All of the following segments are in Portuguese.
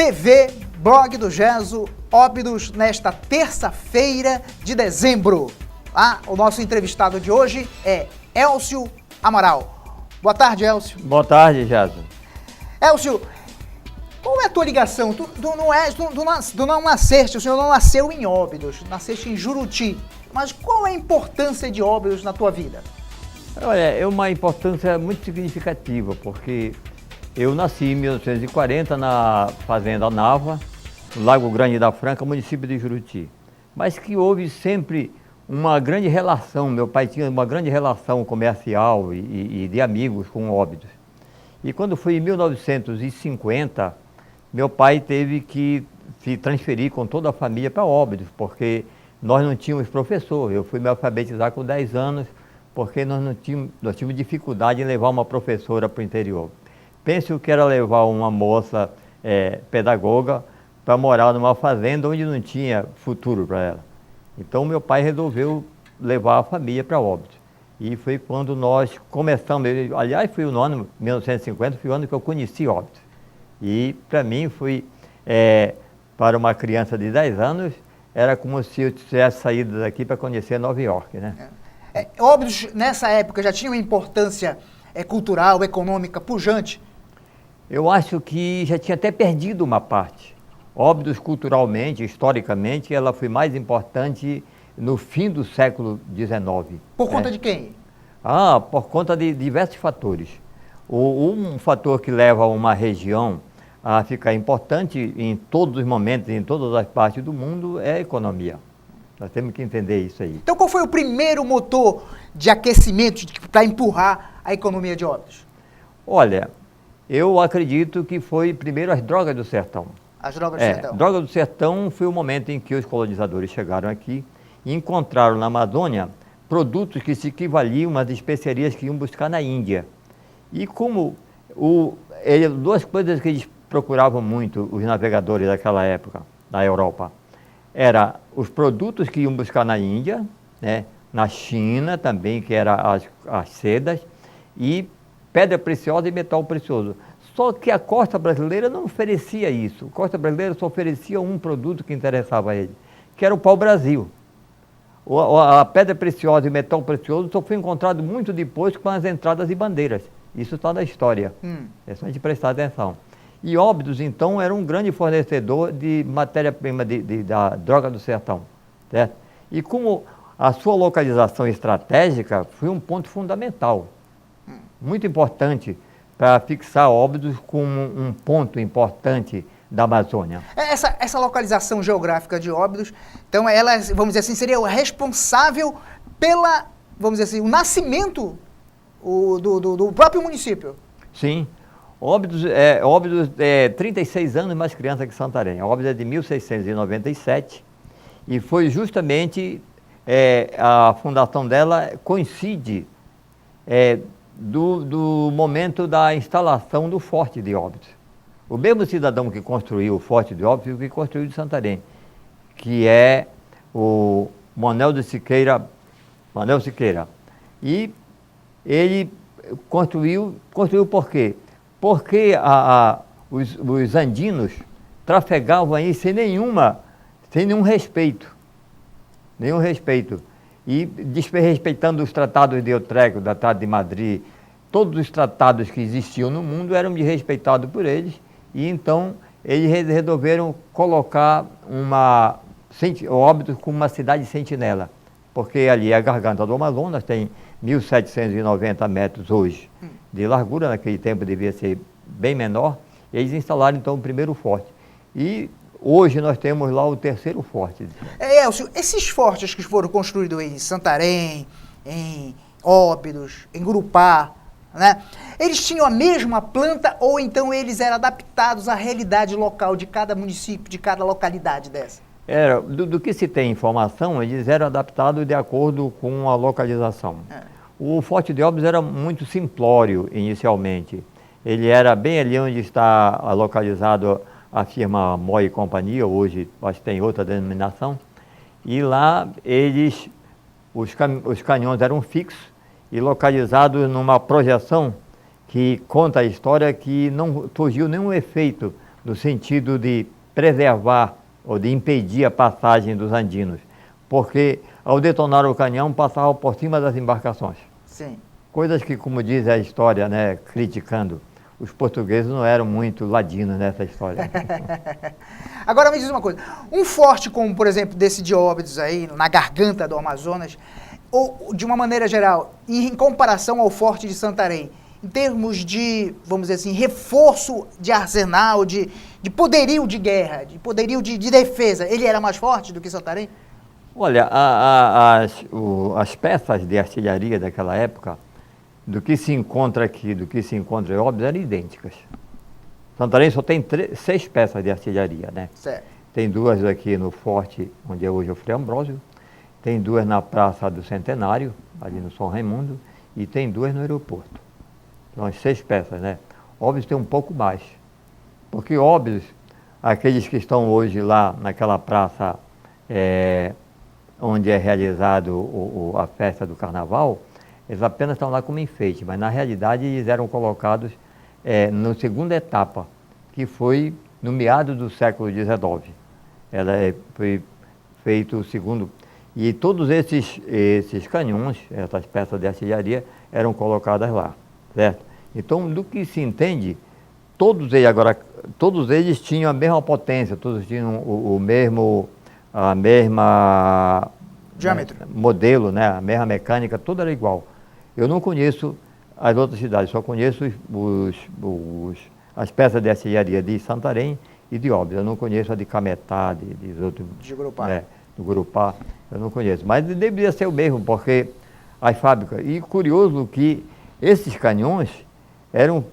TV, blog do Gesso, Óbidos, nesta terça-feira de dezembro. O nosso entrevistado de hoje é Elcio Amaral. Boa tarde, Elcio. Boa tarde, Gesso. Elcio, qual é a tua ligação? Tu não nasceste, o senhor não nasceu em Óbidos, nasceste em Juruti. Mas qual é a importância de Óbidos na tua vida? Olha, é uma importância muito significativa, porque eu nasci em 1940 na Fazenda Nava, no Lago Grande da Franca, município de Juruti. Mas que houve sempre uma grande relação, meu pai tinha uma grande relação comercial e de amigos com Óbidos. E quando foi em 1950, meu pai teve que se transferir com toda a família para Óbidos, porque nós não tínhamos professor. Eu fui me alfabetizar com 10 anos, porque nós tínhamos dificuldade em levar uma professora para o interior. Pense o que era levar uma moça pedagoga para morar numa fazenda onde não tinha futuro para ela. Então meu pai resolveu levar a família para Óbidos. E foi quando nós começamos, aliás foi o ano 1950, foi o ano que eu conheci Óbidos. E para mim foi, para uma criança de 10 anos, era como se eu tivesse saído daqui para conhecer Nova York, né? Óbidos, nessa época, já tinha uma importância cultural, econômica, pujante? Eu acho que já tinha até perdido uma parte. Óbidos, culturalmente, historicamente, ela foi mais importante no fim do século XIX. Por conta de quem? Por conta de diversos fatores. Um fator que leva uma região a ficar importante em todos os momentos, em todas as partes do mundo, é a economia. Nós temos que entender isso aí. Então qual foi o primeiro motor de aquecimento para empurrar a economia de Óbidos? Olha, eu acredito que foi primeiro as drogas do sertão. As drogas do sertão? Drogas do sertão foi o momento em que os colonizadores chegaram aqui e encontraram na Amazônia produtos que se equivaliam às especiarias que iam buscar na Índia. E como duas coisas que eles procuravam muito, os navegadores daquela época, na Europa, era os produtos que iam buscar na Índia, né, na China também, que eram as sedas, e pedra preciosa e metal precioso. Só que a costa brasileira não oferecia isso. A costa brasileira só oferecia um produto que interessava a ele, que era o pau-brasil. A pedra preciosa e metal precioso só foi encontrado muito depois com as entradas e bandeiras. Isso está na história. É só a gente prestar atenção. E Óbidos, então, era um grande fornecedor de matéria-prima da droga do sertão, certo? E como a sua localização estratégica foi um ponto fundamental, muito importante para fixar Óbidos como um ponto importante da Amazônia. Essa localização geográfica de Óbidos, então ela, vamos dizer assim, seria o responsável pela, vamos dizer assim, o nascimento do próprio município? Sim. Óbidos é 36 anos mais criança que Santarém. Óbidos é de 1697 e foi justamente a fundação dela coincide do momento da instalação do Forte de Óbidos. O mesmo cidadão que construiu o Forte de Óbidos foi o que construiu de Santarém, que é o Manuel Siqueira. E ele construiu por quê? Porque os andinos trafegavam aí sem nenhum respeito. E desrespeitando os tratados de Utrecht, o Tratado de Madrid, todos os tratados que existiam no mundo eram desrespeitados por eles. E então eles resolveram colocar Óbidos como uma cidade sentinela. Porque ali é a garganta do Amazonas, tem 1.790 metros hoje de largura, naquele tempo devia ser bem menor, e eles instalaram então o primeiro forte. E hoje nós temos lá o terceiro forte. Elcio, esses fortes que foram construídos em Santarém, em Óbidos, em Gurupá, né, eles tinham a mesma planta ou então eles eram adaptados à realidade local de cada município, de cada localidade dessa? Do que se tem informação, eles eram adaptados de acordo com a localização. O Forte de Óbidos era muito simplório inicialmente. Ele era bem ali onde está localizado a firma Moi e Companhia, hoje acho que tem outra denominação. E lá os canhões eram fixos e localizados numa projeção que conta a história que não surgiu nenhum efeito no sentido de preservar ou de impedir a passagem dos andinos, porque ao detonar o canhão passavam por cima das embarcações. Sim. Coisas que, como diz a história, né, criticando, os portugueses não eram muito ladinos nessa história. Agora me diz uma coisa, um forte como, por exemplo, desse de Óbidos aí, na garganta do Amazonas, ou de uma maneira geral, em comparação ao forte de Santarém, em termos de, vamos dizer assim, reforço de arsenal, de poderio de guerra, de poderio de defesa, ele era mais forte do que Santarém? Olha, as peças de artilharia daquela época, do que se encontra aqui, do que se encontra em Óbidos, eram idênticas. Santarém só tem 6 peças de artilharia, né? Certo. Tem 2 aqui no forte, onde é hoje o Frei Ambrósio, tem 2 na Praça do Centenário, ali no São Raimundo, e tem 2 no aeroporto. Então, as 6 peças, né? Óbidos tem um pouco mais, porque Óbidos, aqueles que estão hoje lá naquela praça onde é realizado a festa do Carnaval, eles apenas estão lá como enfeite, mas na realidade eles eram colocados na segunda etapa, que foi no meado do século XIX. Ela foi feito o segundo. E todos esses canhões, essas peças de artilharia, eram colocadas lá, certo? Então, do que se entende, todos eles tinham a mesma potência, todos tinham a mesma diâmetro, modelo, né? A mesma mecânica, tudo era igual. Eu não conheço as outras cidades, só conheço as peças de artilharia de Santarém e de Óbidos. Eu não conheço a de Cametá, de Gurupá. Do Gurupá, eu não conheço. Mas deveria ser o mesmo, porque as fábricas... E curioso que esses canhões eram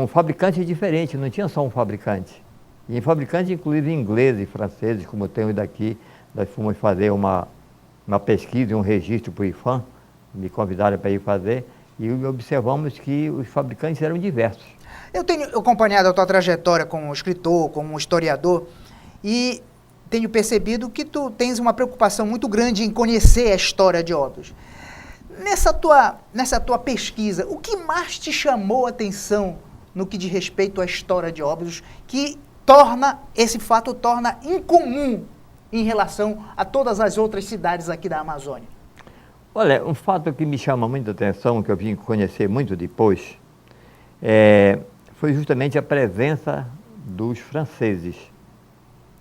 fabricantes diferentes, não tinha só um fabricante. E fabricantes, inclusive ingleses e franceses, como tem os daqui. Nós fomos fazer uma pesquisa e um registro para o IFAM, me convidaram para ir fazer, e observamos que os fabricantes eram diversos. Eu tenho acompanhado a tua trajetória como escritor, como historiador, e tenho percebido que tu tens uma preocupação muito grande em conhecer a história de Óbidos. Nessa tua pesquisa, o que mais te chamou a atenção no que diz respeito à história de Óbidos, que esse fato torna incomum em relação a todas as outras cidades aqui da Amazônia? Olha, um fato que me chama muita atenção, que eu vim conhecer muito depois, foi justamente a presença dos franceses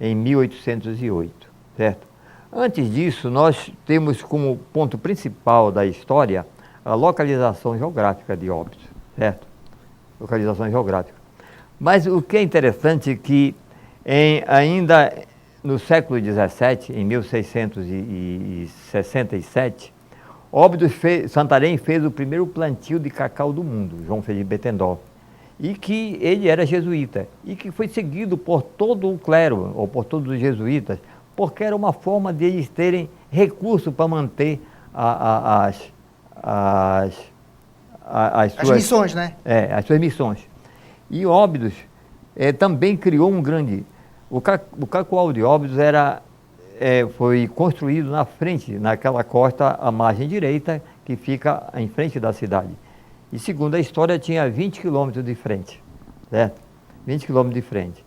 em 1808, certo? Antes disso, nós temos como ponto principal da história a localização geográfica de Óbidos, certo? Localização geográfica. Mas o que é interessante é que ainda no século XVII, em 1667, Santarém fez o primeiro plantio de cacau do mundo, João Felipe Betendorf, e que ele era jesuíta, e que foi seguido por todo o clero, ou por todos os jesuítas, porque era uma forma de eles terem recurso para manter as suas missões, né? As suas missões. E Óbidos também criou um grande... O Cacoal de Óbidos foi construído na frente, naquela costa, à margem direita, que fica em frente da cidade. E segundo a história, tinha 20 quilômetros de frente, certo? 20 quilômetros de frente.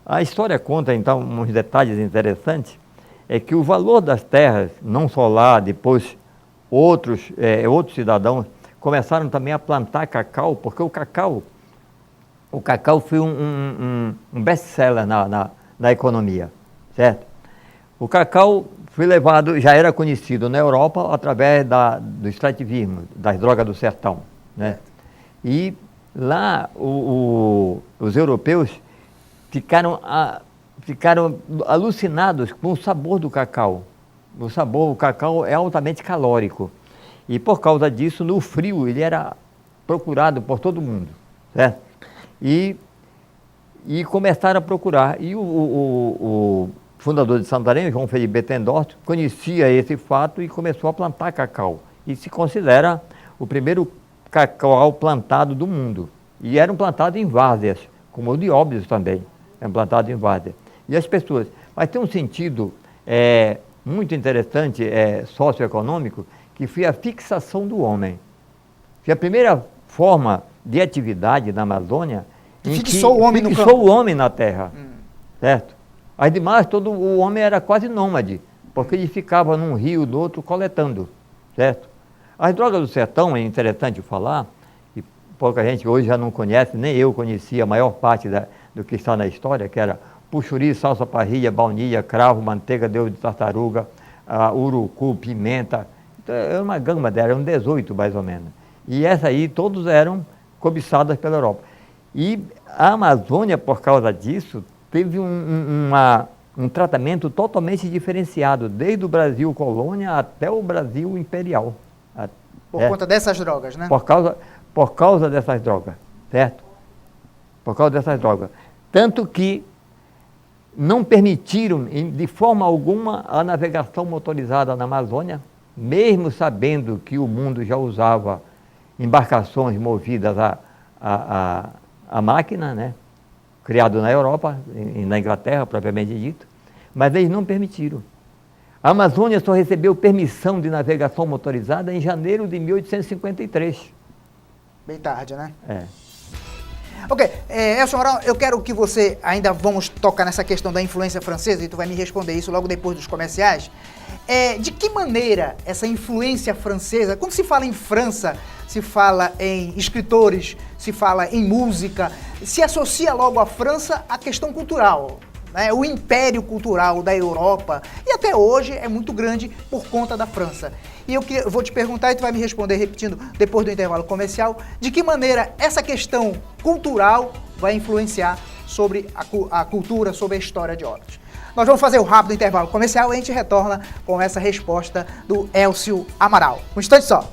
A história conta, então, uns detalhes interessantes, é que o valor das terras, não só lá, depois outros cidadãos começaram também a plantar cacau, porque o cacau foi um best-seller na economia, certo? O cacau foi levado, já era conhecido na Europa através do extrativismo, das drogas do sertão, né? E lá os europeus ficaram alucinados com o sabor do cacau. O cacau é altamente calórico. E por causa disso, no frio, ele era procurado por todo mundo, certo? E começaram a procurar. E o fundador de Santarém, João Felipe Betendorf, conhecia esse fato e começou a plantar cacau. E se considera o primeiro cacau plantado do mundo. E eram plantados em várzeas, como o de Óbidos também, eram plantados em várzea. E as pessoas... Mas tem um sentido muito interessante, socioeconômico, que foi a fixação do homem. Que a primeira forma de atividade na Amazônia Fixou o homem no campo. Fixou o homem na terra, certo? Aí demais, o homem era quase nômade, porque ele ficava num rio, do outro, coletando, certo? As drogas do sertão, é interessante falar, e pouca gente hoje já não conhece, nem eu conhecia a maior parte do que está na história, que era puxuri, salsa parrilha, baunilha, cravo, manteiga, de ovo de tartaruga, urucu, pimenta. Então, era uma gama dela, eram 18 mais ou menos. E essa aí, todos eram cobiçadas pela Europa. E a Amazônia, por causa disso, teve um tratamento totalmente diferenciado, desde o Brasil colônia até o Brasil imperial. Por conta dessas drogas, né? Por causa dessas drogas, certo? Por causa dessas drogas. Tanto que não permitiram, de forma alguma, a navegação motorizada na Amazônia, mesmo sabendo que o mundo já usava embarcações movidas a máquina, né? Criado na Europa, na Inglaterra, propriamente dito, mas eles não permitiram. A Amazônia só recebeu permissão de navegação motorizada em janeiro de 1853. Bem tarde, né? É. Ok, Elcio Amaral, eu quero que você, ainda vamos tocar nessa questão da influência francesa, e tu vai me responder isso logo depois dos comerciais. De que maneira essa influência francesa, quando se fala em França, se fala em escritores, se fala em música, se associa logo à França à questão cultural, né? O império cultural da Europa, e até hoje é muito grande por conta da França. E eu vou te perguntar, e tu vai me responder repetindo depois do intervalo comercial, de que maneira essa questão cultural vai influenciar sobre a cultura, sobre a história de Óbidos. Nós vamos fazer o rápido intervalo comercial e a gente retorna com essa resposta do Elcio Amaral. Um instante só.